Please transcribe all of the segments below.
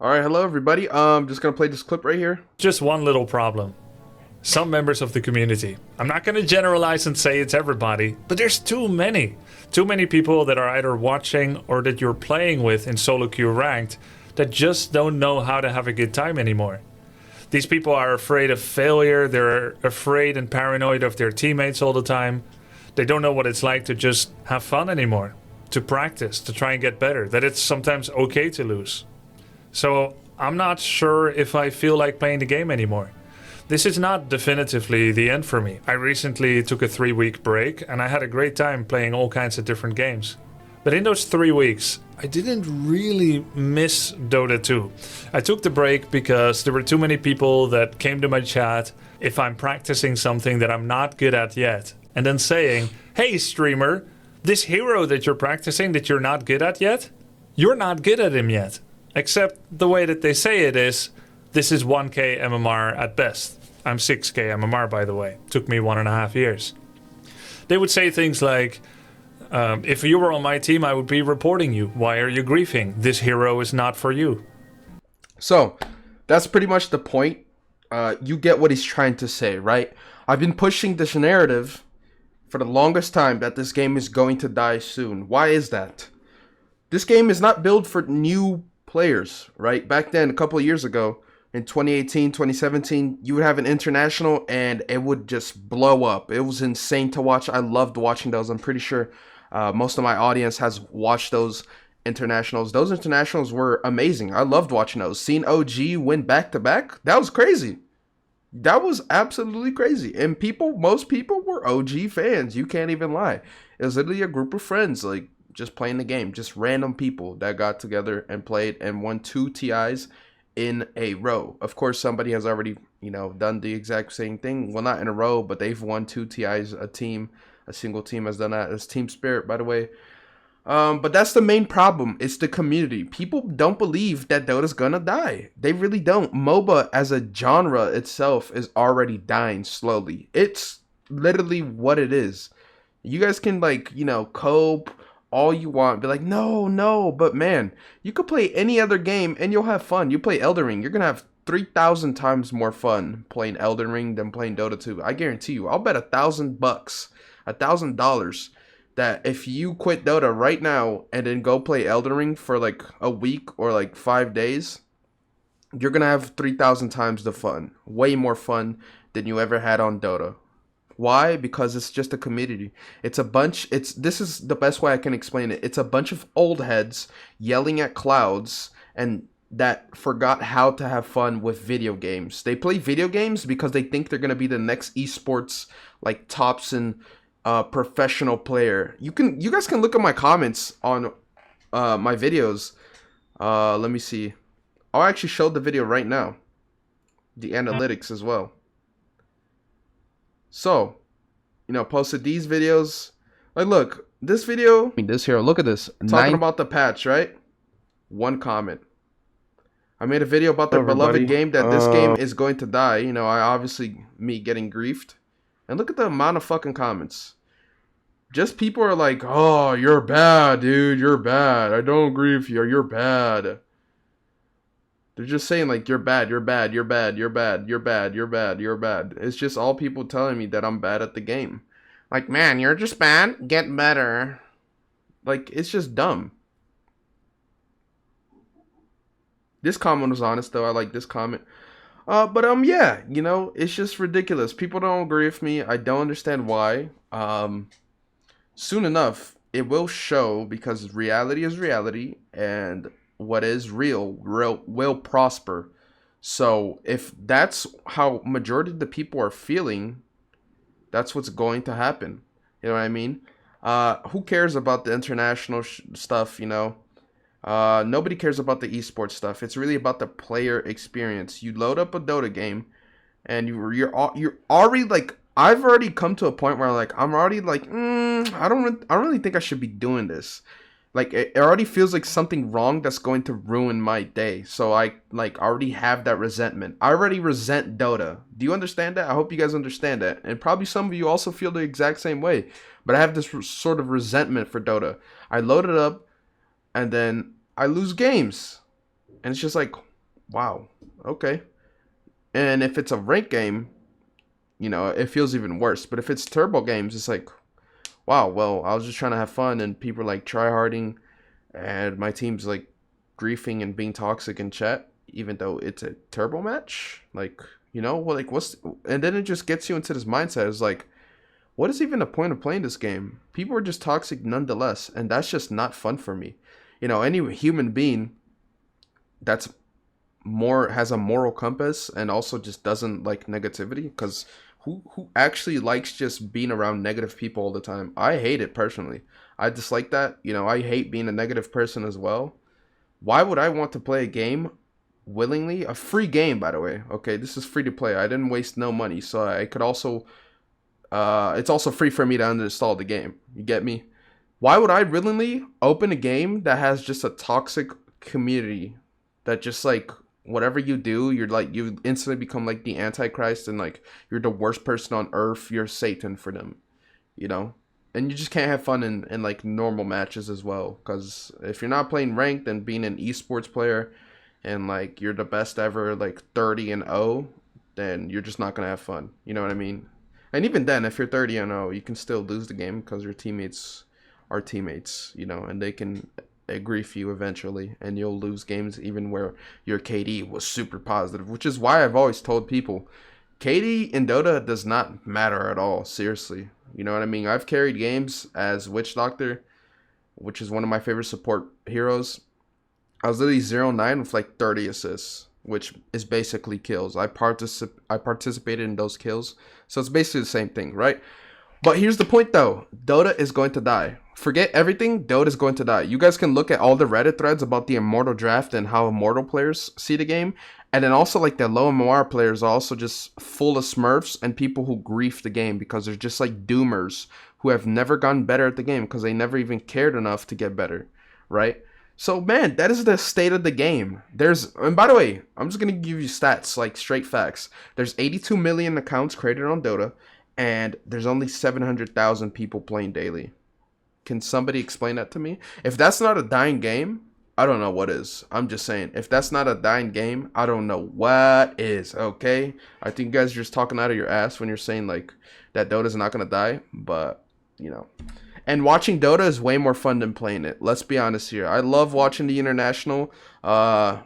All right, hello everybody. Just gonna play this clip right here. Just one little problem. Some members of the community. I'm not going to generalize and say it's everybody, but there's too many. Too many people that are either watching or that you're playing with in solo queue ranked that just don't know how to have a good time anymore. These people are afraid of failure, they're afraid and paranoid of their teammates all the time. They don't know what it's like to just have fun anymore, to practice, to try and get better, that it's sometimes okay to lose. So I'm not sure if I feel like playing the game anymore. This is not definitively the end for me. I recently took a 3-week break and I had a great time playing all kinds of different games. But in those 3 weeks, I didn't really miss Dota 2. I took the break because there were too many people that came to my chat if I'm practicing something that I'm not good at yet. And then saying, hey streamer, this hero that you're practicing that you're not good at yet, you're not good at him yet. Except the way that they say it is, this is 1k MMR at best. I'm 6k MMR, by the way. Took me 1.5 years. They would say things like, if you were on my team, I would be reporting you. Why are you griefing? This hero is not for you. So, that's pretty much the point. You get what he's trying to say, right? I've been pushing this narrative for the longest time that this game is going to die soon. Why is that? This game is not built for new players, right? Back then, a couple of years ago, in 2018, 2017, you would have an international and it would just blow up. It was insane to watch. I loved watching those. I'm pretty sure most of my audience has watched those internationals. Those internationals were amazing. I loved watching those. Seeing OG win back-to-back, that was crazy. That was absolutely crazy. And most people were OG fans. You can't even lie. It was literally a group of friends, like, just playing the game. Just random people that got together and played and won 2 TIs in a row. Of course, somebody has already, done the exact same thing. Well, not in a row, but they've won 2 TIs. A single team has done that. It's Team Spirit, by the way. But that's the main problem. It's the community. People don't believe that Dota's gonna die. They really don't. MOBA as a genre itself is already dying slowly. It's literally what it is. You guys can, cope all you want, be like, no, but man, you could play any other game and you'll have fun. You play Elden Ring, you're gonna have 3,000 times more fun playing Elden Ring than playing Dota 2. I guarantee you. I'll bet $1,000, $1,000, that if you quit Dota right now and then go play Elden Ring for like a week or like 5 days, you're gonna have 3,000 times the fun. Way more fun than you ever had on Dota. Why? Because it's just a community. This is the best way I can explain it. It's a bunch of old heads yelling at clouds and that forgot how to have fun with video games. They play video games because they think they're going to be the next esports, like, Thompson professional player. You guys can look at my comments on my videos. Let me see. I'll actually show the video right now. The analytics as well. So, posted these videos. Like, look, this video. This here, look at this. Talking about the patch, right? 1 comment. I made a video about the beloved game that this game is going to die. Me getting griefed. And look at the amount of fucking comments. Just people are like, oh, you're bad, dude. You're bad. I don't grief you. You're bad. They're just saying, like, you're bad, you're bad, you're bad, you're bad, you're bad, you're bad, you're bad. It's just all people telling me that I'm bad at the game. Like, man, you're just bad, get better. Like, it's just dumb. This comment was honest, though. I like this comment. Yeah, it's just ridiculous. People don't agree with me. I don't understand why. Soon enough, it will show, because reality is reality, and what is real will prosper. So if that's how majority of the people are feeling, that's what's going to happen. You know what I mean? Who cares about the international stuff? Nobody cares about the esports stuff. It's really about the player experience. You load up a Dota game, and you're already like. I've already come to a point where I'm already like, I don't really think I should be doing this. Like, it already feels like something wrong that's going to ruin my day. So I, already have that resentment. I already resent Dota. Do you understand that? I hope you guys understand that. And probably some of you also feel the exact same way. But I have this sort of resentment for Dota. I load it up, and then I lose games. And it's just like, Wow. Okay. And if it's a ranked game, it feels even worse. But if it's turbo games, it's like, wow, well, I was just trying to have fun and people are like tryharding and my team's like griefing and being toxic in chat, even though it's a turbo match. Like, well, like and then it just gets you into this mindset. It's like, what is even the point of playing this game? People are just toxic nonetheless, and that's just not fun for me. Any human being that's more has a moral compass and also just doesn't like negativity, because who actually likes just being around negative people all the time? I hate it personally. I dislike that. I hate being a negative person as well. Why would I want to play a game willingly? A free game, by the way. Okay, this is free to play. I didn't waste no money, so I could also it's also free for me to uninstall the game. You get me? Why would I willingly open a game that has just a toxic community that just like whatever you do, you're like you instantly become like the antichrist and like you're the worst person on earth. You're Satan for them, you know. And you just can't have fun in like normal matches as well. Because if you're not playing ranked and being an esports player, and like you're the best ever, like 30-0, then you're just not gonna have fun. You know what I mean? And even then, if you're 30-0, you can still lose the game because your teammates are teammates, and they can grief you eventually, and you'll lose games even where your KD was super positive, which is why I've always told people KD in Dota does not matter at all. Seriously. You know what I mean? I've carried games as Witch Doctor, which is one of my favorite support heroes. I was literally 0-9 with like 30 assists, which is basically kills. I participated in those kills. So it's basically the same thing, right? But here's the point though. Dota is going to die. Forget everything. Dota is going to die. You guys can look at all the Reddit threads about the Immortal draft and how Immortal players see the game. And then also like the low MMR players are also just full of smurfs and people who grief the game because they're just like doomers who have never gotten better at the game because they never even cared enough to get better, right? So man, that is the state of the game. And by the way, I'm just gonna give you stats, like straight facts. There's 82 million accounts created on Dota, and there's only 700,000 people playing daily. Can somebody explain that to me? If that's not a dying game, I don't know what is. I'm just saying, if that's not a dying game, I don't know what is, okay? I think you guys are just talking out of your ass when you're saying, like, that Dota's not gonna die, but, And watching Dota is way more fun than playing it. Let's be honest here. I love watching the international. I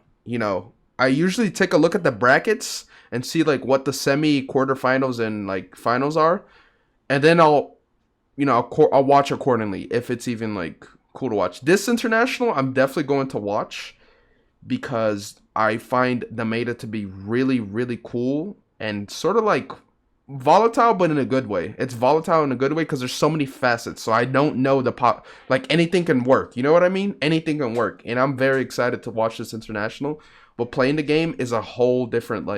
usually take a look at the brackets and see, like, what the semi-quarterfinals and, like, finals are. And then I'll watch accordingly if it's even like cool to watch. This international, I'm definitely going to watch because I find the meta to be really, really cool and sort of like volatile, but in a good way. It's volatile in a good way because there's so many facets. So I don't know like anything can work. You know what I mean? Anything can work, and I'm very excited to watch this international. But playing the game is a whole different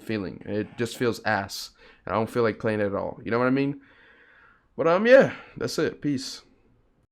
feeling. It just feels ass. I don't feel like playing it at all. You know what I mean? But yeah, that's it. Peace.